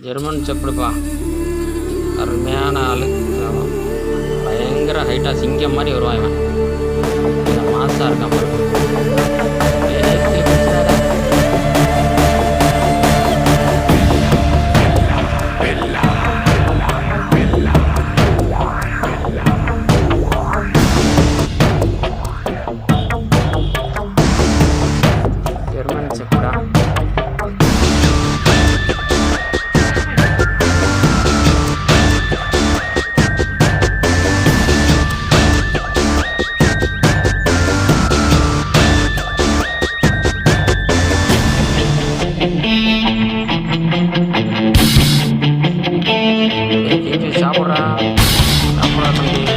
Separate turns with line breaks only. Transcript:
German செப்படுப்பா, அருமையான ஆள். பயங்கர ஹைட்டாக சிங்கம் மாதிரி வருவான் இவன். மாசாக இருக்கான் பாரு. ஜெர்மன் செப்படா. சாப்பிட்றா சாப்பிட்றா தம்பி.